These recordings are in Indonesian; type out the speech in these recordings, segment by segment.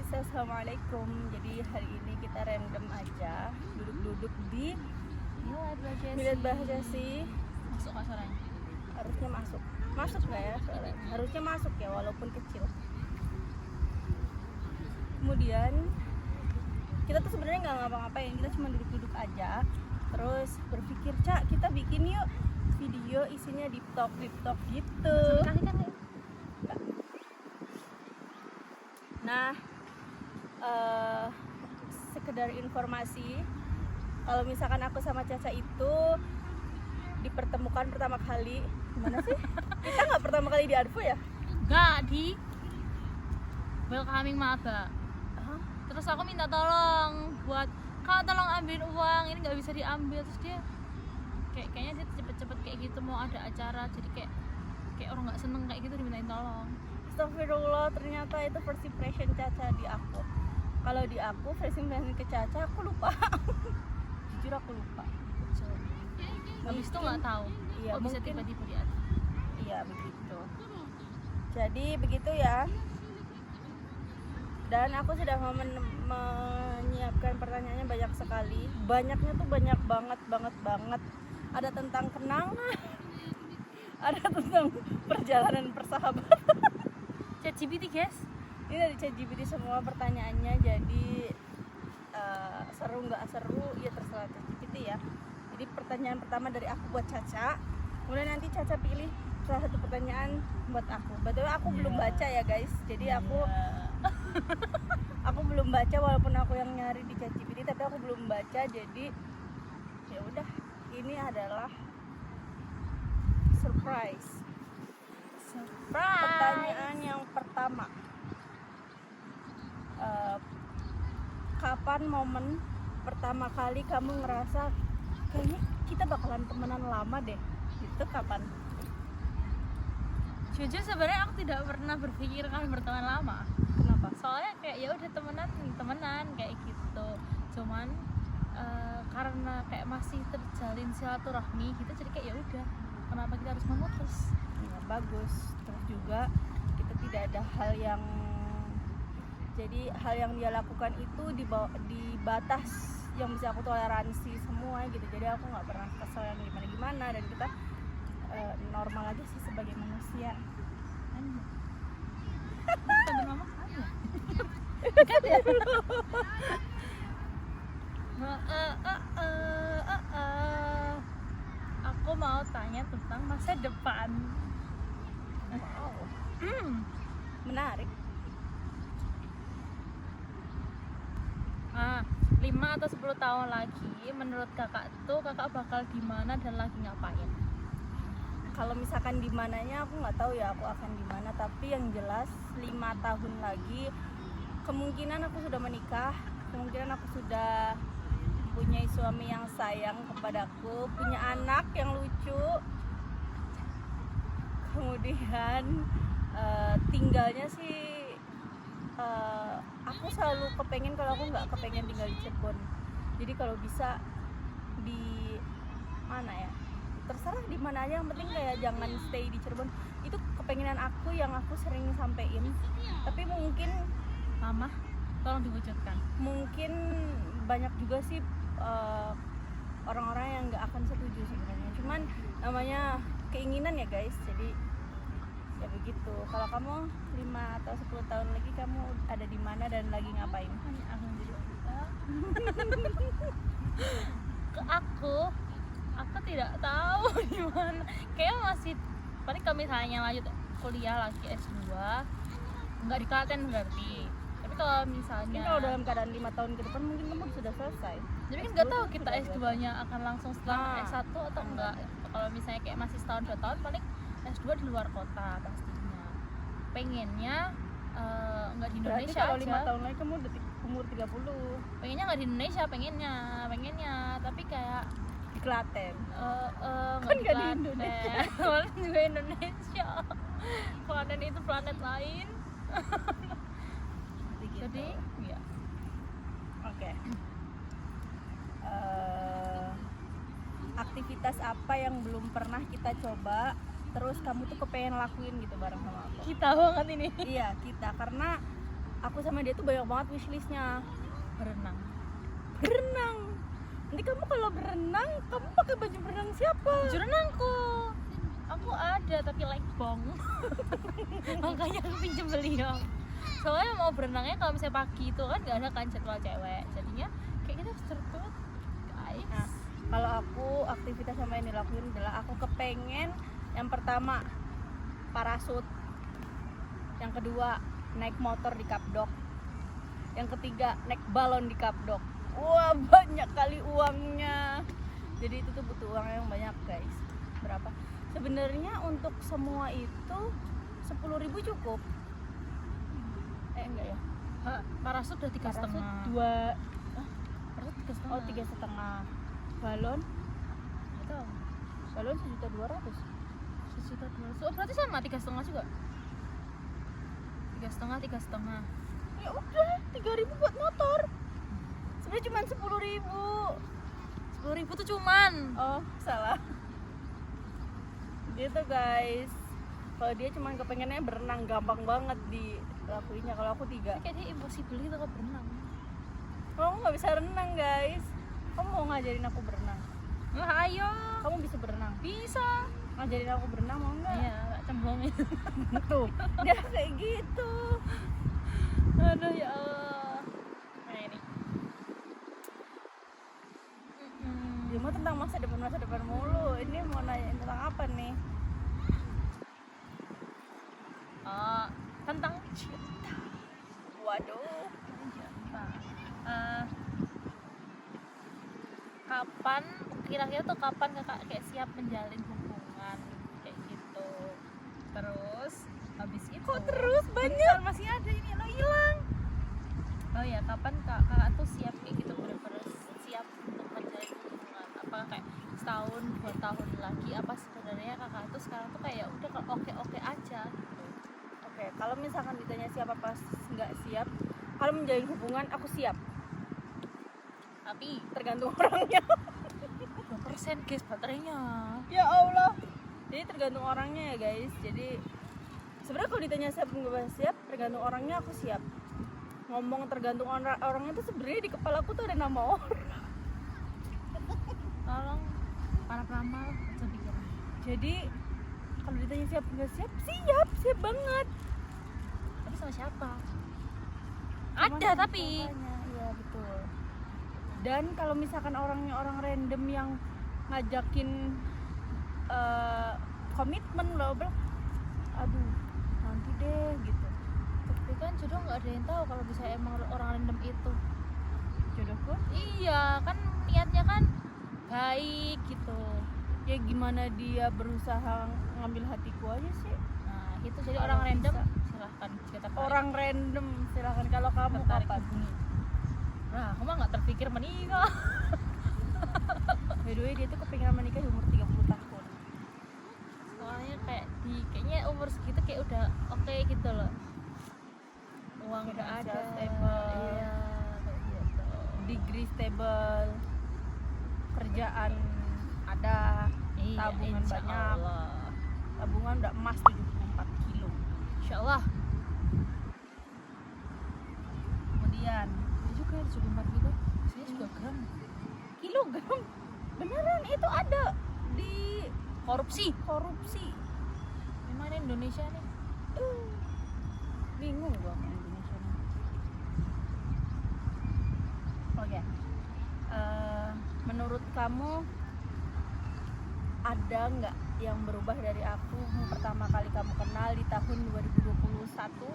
guys, assalamualaikum. Jadi hari ini kita random aja, duduk-duduk di Milad Bahjasi. Masuk nggak suaranya? Harusnya masuk nggak ya suaranya? Harusnya masuk ya, walaupun kecil. Kemudian kita tuh sebenarnya nggak ngapa-ngapain, kita cuma duduk-duduk aja. Terus berpikir, Cak, kita bikin yuk video isinya deep talk gitu. Nah, sekedar informasi, kalau misalkan aku sama Caca itu dipertemukan pertama kali, gimana sih? Kita nggak pertama kali di Advo ya? Nggak, di welcoming maba. Terus aku minta tolong buat, Kak tolong ambil uang, ini nggak bisa diambil. Terus dia kayaknya dia cepet-cepet kayak gitu mau ada acara, jadi kayak orang nggak seneng kayak gitu dimintain tolong. Astagfirullah, ternyata itu first impression Caca di aku. Kalau di aku, first impression ke Caca, aku lupa. Jujur aku lupa. Habis itu nggak tahu. Iya, Kok bisa mungkin. tiba-tiba di atas. Iya, begitu. Jadi begitu ya. Dan aku sudah menyiapkan pertanyaannya banyak sekali. Banyaknya tuh banyak banget. Ada tentang kenangan, ada tentang perjalanan persahabatan. ChatGPT guys. Ini dari ChatGPT semua pertanyaannya. Jadi seru nggak seru ya terserah ChatGPT ya. Jadi pertanyaan pertama dari aku buat Caca, kemudian nanti Caca pilih salah satu pertanyaan buat aku. Betul, aku belum baca ya guys. Jadi aku belum baca, walaupun aku yang nyari di ChatGPT, tapi aku belum baca. Jadi ya udah, ini adalah surprise. Pertanyaan yang pertama, kapan momen pertama kali kamu ngerasa kayaknya kita bakalan temenan lama deh? Itu kapan? Jujur sebenarnya aku tidak pernah berpikir kami berteman lama. Kenapa? Soalnya kayak ya udah temenan kayak gitu. Cuman karena kayak masih terjalin silaturahmi gitu, jadi kayak ya udah, kenapa kita harus memutus? Ya, bagus. Terus juga kita tidak ada hal yang, jadi hal yang dia lakukan itu di batas yang bisa aku toleransi semua gitu. Jadi aku nggak pernah kesel yang gimana dan kita normal aja sih sebagai manusia. Kita bernama aja. Dekat ya. Aku mau tanya tentang masa depan. Wow. Menarik. 5 atau 10 tahun lagi menurut kakak tuh kakak bakal di mana dan lagi ngapain? Kalau misalkan di mananya aku nggak tahu ya, aku akan di mana, tapi yang jelas 5 tahun lagi kemungkinan aku sudah menikah, kemungkinan aku sudah punya suami yang sayang kepadaku, punya anak yang lucu, kemudian tinggalnya sih aku selalu kepengen, kalau aku nggak kepengen tinggal di Cirebon. Jadi kalau bisa di mana ya, terserah di mana aja, yang penting kayak jangan stay di Cirebon. Itu kepengenan aku yang aku sering sampein, tapi mungkin Mama, tolong diwujudkan. mungkin banyak juga sih orang-orang yang nggak akan setuju sebenarnya. Cuman namanya keinginan ya guys, jadi ya begitu. Kalau kamu 5 atau 10 tahun lagi kamu ada di mana dan lagi ngapain? Ke aku tidak tahu di mana. Kayaknya masih paling kalau misalnya lanjut kuliah lagi S2, nggak di Klaten berarti. Tapi kalau misalnya Mungkin kalau dalam keadaan 5 tahun ke depan mungkin kamu sudah selesai. tapi kan S2 nggak tahu tuh kita sudah S2-nya akan langsung setelah S1 atau enggak. Kalau misalnya kayak masih setahun 2 tahun, paling S2 di luar kota pastinya. Pengennya nggak di Berarti Indonesia kalau aja. 5 tahun lagi kamu udah umur 30 Pengennya nggak di Indonesia, pengennya tapi kayak di Klaten. nggak Kan di nggak di Klaten. Indonesia. Klaten juga Indonesia. Klaten itu planet lain. Begitu. Jadi ya Oke. Aktivitas apa yang belum pernah kita coba terus kamu tuh kepengen lakuin gitu bareng sama aku? kita banget ini. Iya, kita, karena aku sama dia tuh banyak banget wishlistnya. Berenang. Nanti kamu kalau berenang, kamu pakai baju berenang siapa? Baju renangku. Aku ada tapi bong. Makanya aku pinjem beliau. Soalnya mau berenangnya kalau misalnya pagi itu kan nggak ada kan jadwal cewek. Jadinya kayak kita harus tertutup, guys. Nah, kalau aku aktivitas sama yang dilakuin adalah aku kepengen yang pertama parasut, yang kedua naik motor di Kapdok, yang ketiga naik balon di Kapdok. Wah, banyak kali uangnya. Jadi itu tuh butuh uang yang banyak, guys. Berapa? Sebenarnya untuk semua itu 10.000 cukup. Enggak ya? Parasut udah 3,5. Parasut 2. Parasut 3,5. Oh, 3,5. Balon Itu balon 1.200.000. 1.200.000. Oh, berarti sama 3,5 juga. 3,5. Ya udah, 3.000 buat motor. Sebenarnya cuma 10.000. 10.000 tuh cuman. Oh, salah. Gitu, guys. Kalau dia cuma kepengennya berenang, gampang banget dilakuinnya. Kalau aku 3. Kayak dia impossible gitu kalau berenang. Kalau aku nggak bisa renang, guys. Kamu mau ngajarin aku berenang? Nah, ayo. Kamu bisa berenang? Bisa. Ngajarin aku berenang mau nggak? Iya, gak cemplungin. Tuh, dia kayak gitu. Aduh ya Allah. Nah ini. Dia mau tentang masa depan mulu. Ini mau nanya tentang apa nih? Tentang cinta. Waduh. Kapan kira-kira tuh kapan kakak kayak siap menjalin hubungan kayak gitu? Terus habis itu Kok terus banyak? bentar, masih ada ini lo hilang. Oh ya, kapan kakak tuh siap kayak gitu, bener-bener siap untuk menjalin hubungan? Apakah kayak setahun 2 tahun lagi, apa sebenarnya kakak tuh sekarang tuh kayak udah oke aja gitu? Oke, kalau misalkan ditanya siapa pas nggak siap, kalau menjalin hubungan aku siap. Tapi Tergantung orangnya. 2% guys baterainya. Ya Allah. Jadi tergantung orangnya ya, guys. Jadi sebenarnya kalau ditanya siap nggak siap, tergantung orangnya aku siap. Ngomong tergantung orangnya tuh sebenarnya di kepala aku tuh ada nama orang. Tolong para peramal baca pikiran. Jadi kalau ditanya siap nggak siap, siap banget. Tapi sama siapa? Cuman Ada tapi iya betul. Dan kalau misalkan orangnya orang random yang ngajakin komitmen loh, aduh nanti deh gitu. tapi kan jodoh nggak ada yang tahu kalau bisa emang orang random itu. Jodohku Iya kan niatnya kan baik gitu. ya gimana dia berusaha ngambil hatiku aja sih. Nah itu jadi Kalau orang random bisa. silahkan kita tarik. Orang random silahkan. Kalau kamu Tertarik kapan? hubungi. Nah aku mah nggak terpikir menikah. By the way dia tuh kepengen menikah di umur 30 tahun. Soalnya kayaknya umur segitu kayak udah oke gitu loh. Uang udah Financial ada, stable. iya kayak gitu. Degree stable, kerjaan ada, Iya, tabungan insya banyak. Allah. Tabungan udah emas 74 kilo. Insya Allah. Kemudian Ini juga 74 gitu. Biasanya juga gram. kilogram beneran itu ada di Korupsi. korupsi. Gimana Indonesia nih? Bingung gua sama Indonesia nih. Oke. Menurut kamu ada nggak yang berubah dari aku yang pertama kali kamu kenal di tahun 2021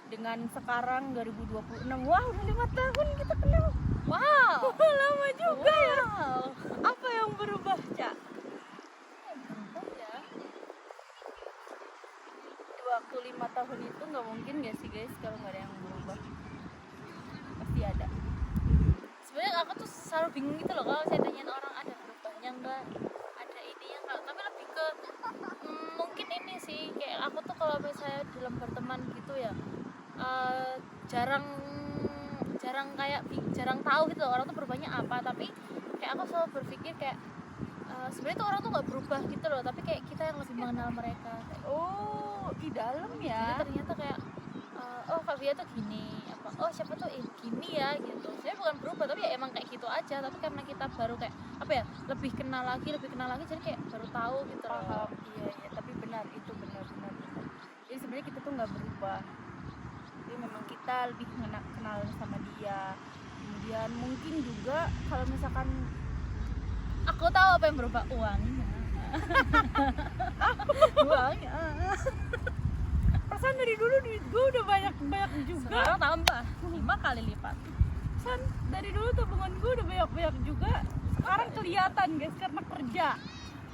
dengan sekarang 2026? Wah, udah 5 tahun kita kenal. Wow. Lama juga ya. Wow. Apa yang berubah, Cak? Berubah ya. Di waktu 5 tahun itu nggak mungkin gak sih, guys, kalau nggak ada yang berubah? Pasti ada. Sebenarnya aku tuh selalu bingung gitu loh kalau saya tanyain orang ada berubahnya enggak, ada ininya enggak, tapi lebih ke mungkin ini sih kayak aku tuh kalau misalnya dalam berteman gitu ya jarang tahu gitu loh, orang tuh berubahnya apa, tapi kayak aku selalu berpikir kayak sebenarnya tuh orang tuh nggak berubah gitu loh, tapi kayak kita yang lebih mengenal mereka kayak Oh, di dalam jadi ya. ternyata kayak oh Kak Via tuh gini apa oh siapa tuh gini ya gitu. Saya bukan berubah tapi ya emang kayak gitu aja, tapi karena kita baru kayak apa ya lebih kenal lagi jadi kayak baru tahu gitu loh. Paham. Iya tapi benar itu benar. Jadi sebenarnya kita tuh nggak berubah, jadi memang kita lebih kenal sama dia. Kemudian mungkin juga kalau misalkan Aku tahu apa yang berubah, uangnya. uangnya perasaan dari dulu duit gue udah banyak juga. Sekarang tambah 5 kali lipat. Perasaan dari dulu tabungan gue udah banyak juga. Sekarang kelihatan guys karena kerja.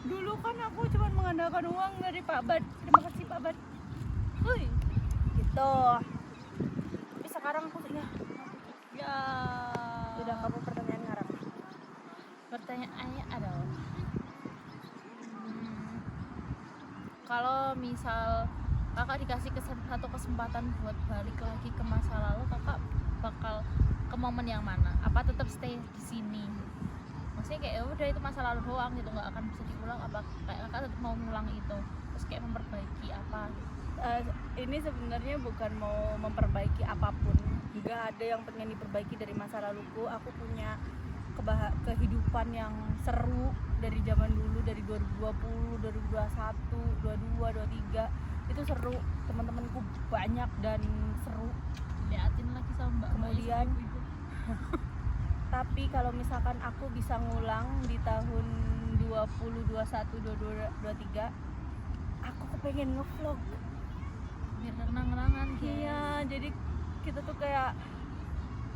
Dulu kan aku cuma mengandalkan uang dari Pak Bad. Terima kasih Pak Bad. Wih, Gitu. Tapi sekarang aku ya. udah kamu pertanyaan ngarang. Pertanyaannya adalah kalau misal kakak dikasih satu kesempatan buat balik lagi ke masa lalu, kakak bakal ke momen yang mana? Apa tetap stay di sini? Maksudnya kayak ya udah itu masa lalu doang gitu, nggak akan bisa diulang. Apa kayak kakak tetap mau ngulang itu, terus kayak memperbaiki apa? Ini sebenarnya bukan mau memperbaiki apapun. Nggak ada yang pengen diperbaiki dari masa laluku. Aku punya kehidupan yang seru dari zaman dulu, dari 2020, 2021, 22, 23 itu seru. Teman-temanku banyak dan seru. Liatin lagi sama mbak. Kemudian tapi kalau misalkan aku bisa ngulang di tahun 20, 21, 22, 23, aku kepengen ngevlog. Biar kenang-kenangan. Iya, jadi kita tuh kayak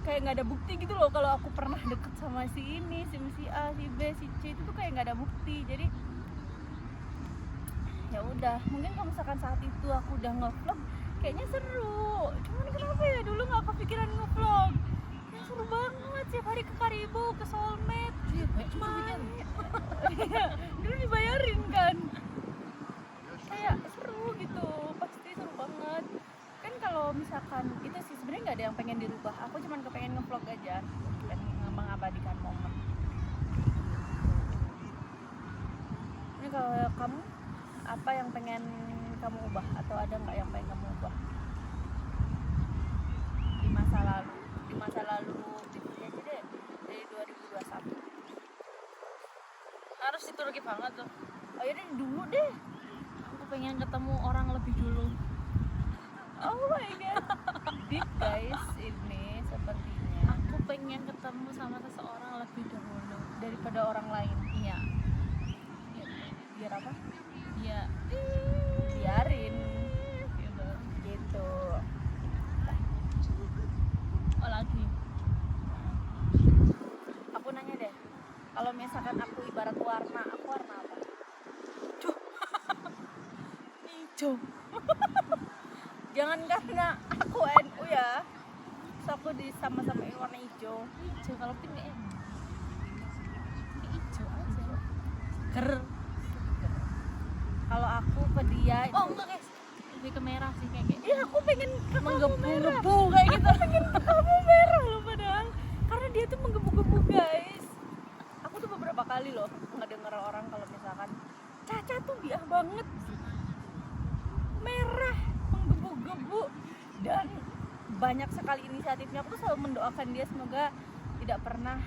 nggak ada bukti gitu loh kalau aku pernah deket sama si ini, si A, si B, si C, itu tuh kayak nggak ada bukti. Jadi ya udah, mungkin kalau misalkan saat itu aku udah ngevlog kayaknya seru. Cuman kenapa ya dulu nggak kepikiran ngevlog? Ya seru banget, tiap hari ke Karibo, ke Soulmate. Iya, banyak juga bikin. Iya, dulu dibayarin kan. Kayak seru gitu, pasti seru banget. Kan kalau misalkan itu sih sebenarnya nggak ada yang pengen dirubah. Aku cuman kepengen ngevlog aja dan mengabadikan momen. Ini kalau kamu apa yang pengen kamu ubah atau ada nggak yang pengen kamu ubah di masa lalu? Di masa lalu aja deh dari 2021. Harus itu lagi banget tuh. Oh ya dulu deh. Aku pengen ketemu orang lebih dulu. Oh my god. Deep guys ini sepertinya. Aku pengen ketemu sama seseorang lebih dahulu Daripada orang lain. Iya. Biar apa? Iya. Biarin Gitu. gitu. Oh lagi. Aku nanya deh, kalau misalkan aku ibarat warna, aku warna apa? Hijau. Jangan karena aku NU ya, terus aku disama-samain warna hijau. Hijau kalau pink kayak hijau aja. Ger. Kalau aku ke dia itu, Oh enggak guys. Lebih ke merah sih kayak ya aku pengen ke menggebu-gebu kayak gitu. pengen ke kamu merah loh padahal, karena dia tuh menggebu-gebu guys. Aku tuh beberapa kali loh ngedenger orang kalau misalkan Caca tuh biah banget, merah, menggebu-gebu, dan banyak sekali inisiatifnya. Aku tuh selalu mendoakan dia semoga tidak pernah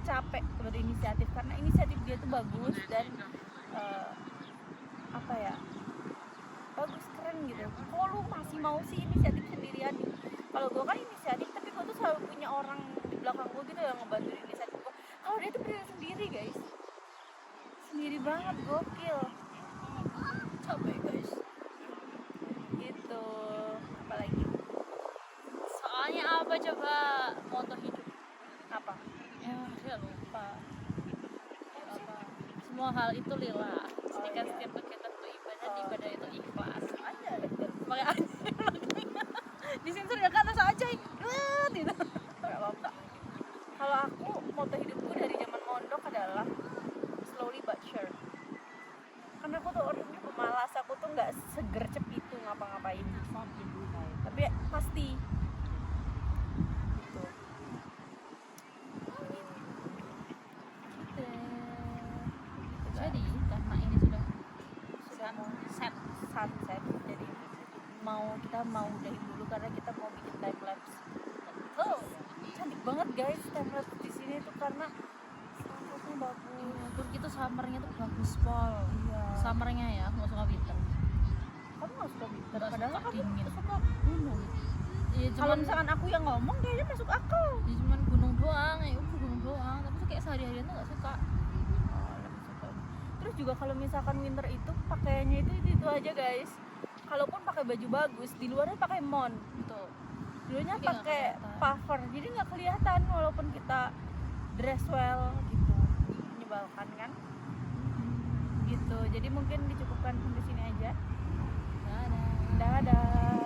capek berinisiatif, karena inisiatif dia tuh bagus dan apa ya, bagus, keren gitu. Kok lu masih mau sih inisiatif sendirian? Kalau gue kan inisiatif tapi gue tuh selalu punya orang di belakang gue gitu yang ngebantu inisiatif gue. Kalau dia tuh berdiri sendiri guys, sendiri banget, gokil. Capek guys gitu. Apalagi Soalnya apa coba moto hidup? apa? Ya, dia lupa. Apa? Semua hal itu lillah. Jika iya. setiap kegiatan itu ibadah, ibadah itu ikhlas. Aja Pakai aja. Disensor ya kan atas aja. Gitu. nggak apa-apa. Kalau aku moto hidupku dari zaman mondok adalah slowly but sure. Karena aku tuh orangnya pemalas, aku tuh nggak segercep itu ngapa-ngapain. Tapi pasti gitu. Jadi karena ini sudah Sudah mau set. sunset, jadi kita mau udahin dulu karena kita mau banget guys time lapse di sini tuh karena sunsetnya bagus. Turki tuh summernya tuh bagus pol. Iya. Summernya ya, nggak suka winter. Kamu nggak suka winter, Nggak padahal suka kamu dingin. suka gunung. Iya Kalau cuman misalkan aku yang ngomong kayaknya masuk akal. ya cuman gunung doang, ya udah gunung doang. Tapi tuh kayak sehari-harian tuh nggak suka. Oh, lebih suka. Terus juga kalau misalkan winter itu pakaiannya itu aja guys. Kalaupun pakai baju bagus, di luarnya pakai mon gitu. Di luarnya Jadi nggak pakai kelihatan. puffer, jadi nggak kelihatan walaupun kita dress well gitu. Menyebalkan kan? Gitu. Jadi mungkin dicukupkan sampai sini aja. Dadah. Dadah.